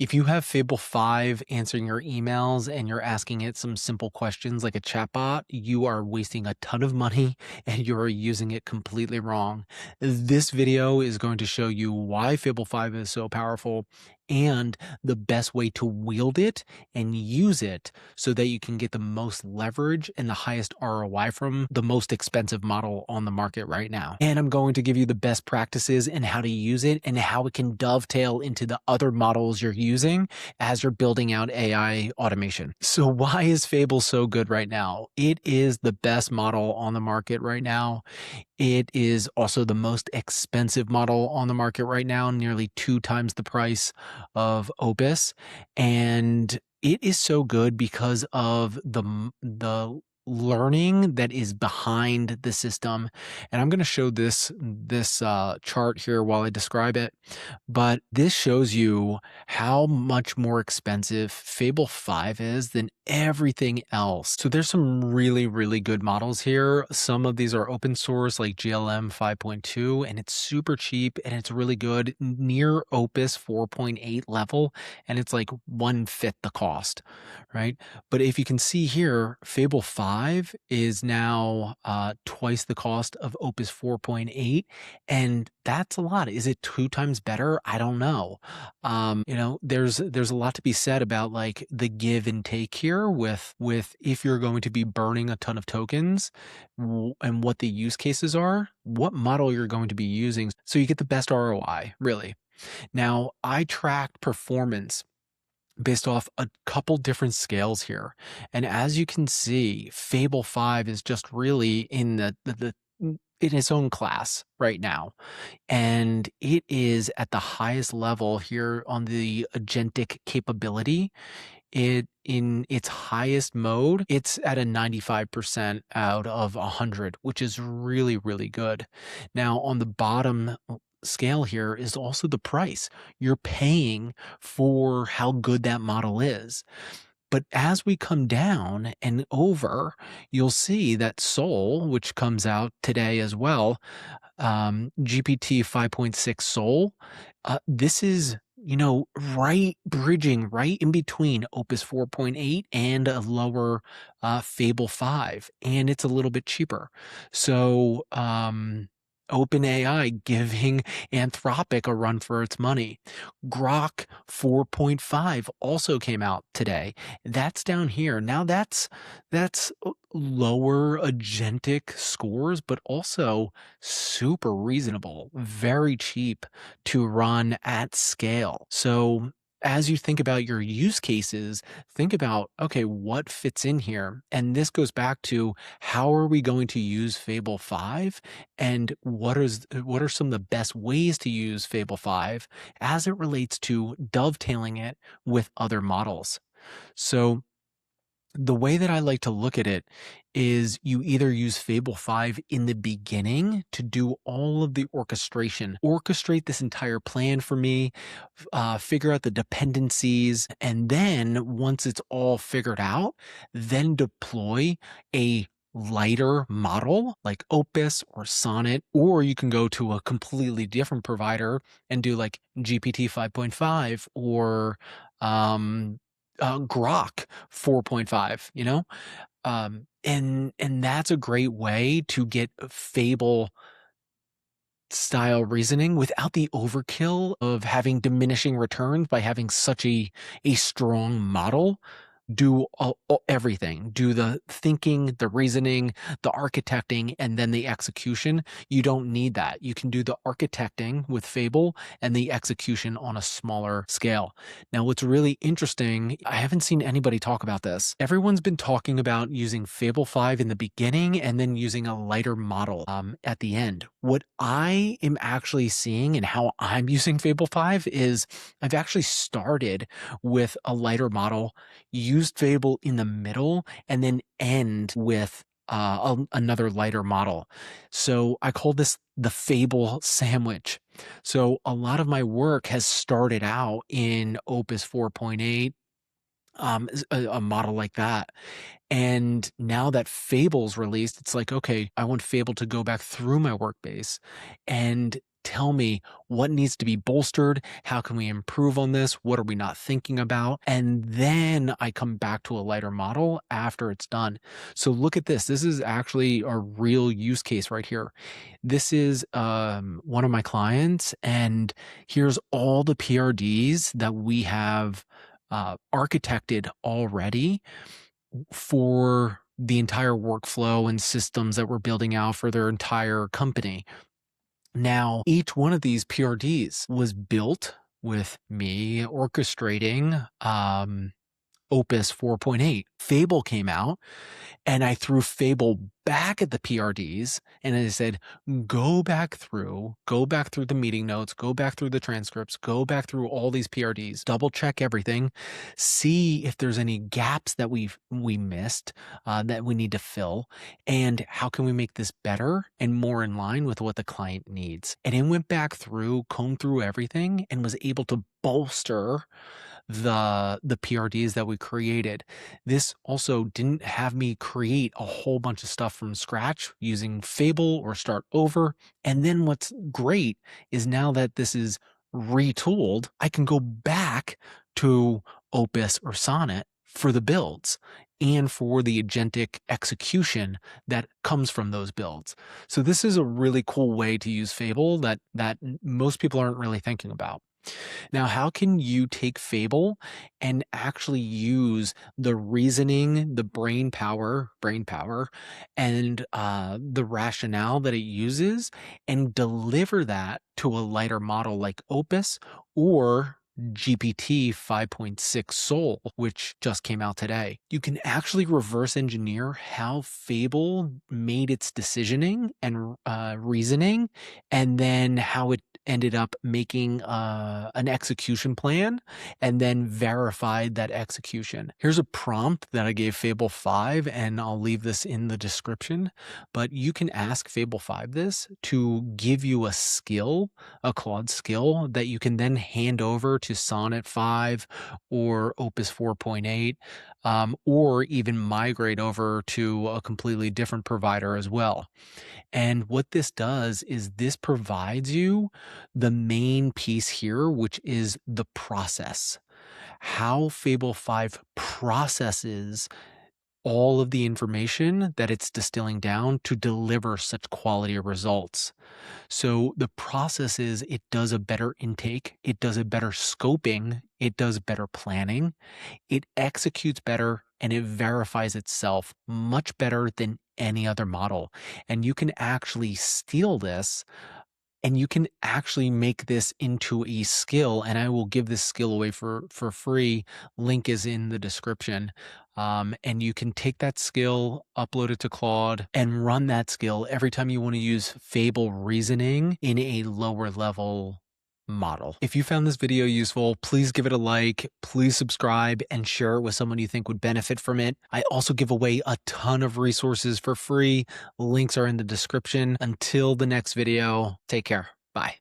If you have Fable 5 answering your emails and you're asking it some simple questions like a chatbot, you are wasting a ton of money and you're using it completely wrong. This video is going to show you why Fable 5 is so powerful and the best way to wield it and use it so that you can get the most leverage and the highest ROI from the most expensive model on the market right now. And I'm going to give you the best practices and how to use it and how it can dovetail into the other models you're using as you're building out AI automation. So why is Fable so good right now? It is the best model on the market right now. It is also the most expensive model on the market right now, nearly 2 times the price of Opus. And it is so good because of the learning that is behind the system. And I'm going to show this chart here while I describe it. But this shows you how much more expensive Fable 5 is than everything else. So there's some really, really good models here. Some of these are open source like GLM 5.2, and it's super cheap and it's really good, near Opus 4.8 level, and it's like 1/5 the cost, right? But if you can see here, Fable 5 is now twice the cost of Opus 4.8, and that's a lot. Is it 2 times better? I don't know. There's a lot to be said about like the give and take here with if you're going to be burning a ton of tokens and what the use cases are, what model you're going to be using so you get the best ROI, really. Now, I tracked performance based off a couple different scales here. And as you can see, Fable 5 is just really in the in its own class right now. And it is at the highest level here on the agentic capability. It in its highest mode, it's at a 95% out of 100, which is really, really good. Now, on the bottom scale here is also the price. You're paying for how good that model is. But as we come down and over, you'll see that Soul, which comes out today as well, GPT 5.6 Soul, this is, right bridging right in between Opus 4.8 and a lower Fable 5, and it's a little bit cheaper. So, OpenAI giving Anthropic a run for its money. Grok 4.5 also came out today. That's down here. Now that's lower agentic scores, but also super reasonable, very cheap to run at scale. So as you think about your use cases, think about, okay, what fits in here? And this goes back to how are we going to use Fable 5 and what are some of the best ways to use Fable 5 as it relates to dovetailing it with other models. So the way that I like to look at it is you either use Fable 5 in the beginning to do all of the orchestration, orchestrate this entire plan for me, figure out the dependencies, and then once it's all figured out, then deploy a lighter model like Opus or Sonnet, or you can go to a completely different provider and do like GPT 5.5 or Grok 4.5, and that's a great way to get Fable style reasoning without the overkill of having diminishing returns by having such a strong model do everything, do the thinking, the reasoning, the architecting, and then the execution. You don't need that. You can do the architecting with Fable and the execution on a smaller scale. Now, what's really interesting, I haven't seen anybody talk about this. Everyone's been talking about using Fable 5 in the beginning and then using a lighter model at the end. What I am actually seeing and how I'm using Fable 5 is I've actually started with a lighter model, used Fable in the middle, and then end with another lighter model. So I call this the Fable sandwich. So a lot of my work has started out in Opus 4.8, a model like that. And now that Fable's released, it's like, okay, I want Fable to go back through my work base and tell me what needs to be bolstered. How can we improve on this? What are we not thinking about? And then I come back to a lighter model after it's done. So look at this. This is actually a real use case right here. This is one of my clients, and here's all the PRDs that we have architected already for the entire workflow and systems that we're building out for their entire company. Now, each one of these PRDs was built with me orchestrating Opus 4.8. Fable came out, and I threw Fable back at the PRDs, and I said, go back through the meeting notes, go back through the transcripts, go back through all these PRDs, double check everything, see if there's any gaps that we missed that we need to fill, and how can we make this better and more in line with what the client needs. And it went back through, combed through everything, and was able to bolster the PRDs that we created. This also didn't have me create a whole bunch of stuff from scratch using Fable or start over. And then what's great is now that this is retooled, I can go back to Opus or Sonnet for the builds and for the agentic execution that comes from those builds. So this is a really cool way to use Fable that most people aren't really thinking about. Now, how can you take Fable and actually use the reasoning, the brain power, and the rationale that it uses and deliver that to a lighter model like Opus or GPT 5.6 Soul, which just came out today? You can actually reverse engineer how Fable made its decisioning and reasoning, and then how it ended up making an execution plan and then verified that execution. Here's a prompt that I gave Fable 5, and I'll leave this in the description, but you can ask Fable 5 this to give you a skill, a Claude skill that you can then hand over to Sonnet 5 or Opus 4.8, or even migrate over to a completely different provider as well. And what this does is this provides you the main piece here, which is the process. How Fable 5 processes all of the information that it's distilling down to deliver such quality results. So the process is it does a better intake, it does a better scoping, it does better planning, it executes better, and it verifies itself much better than any other model. And you can actually steal this, and you can actually make this into a skill, and I will give this skill away for free. Link is in the description. And you can take that skill, upload it to Claude, and run that skill every time you want to use Fable reasoning in a lower level model. If you found this video useful, please give it a like, please subscribe, and share it with someone you think would benefit from it. I also give away a ton of resources for free. Links are in the description. Until the next video, take care.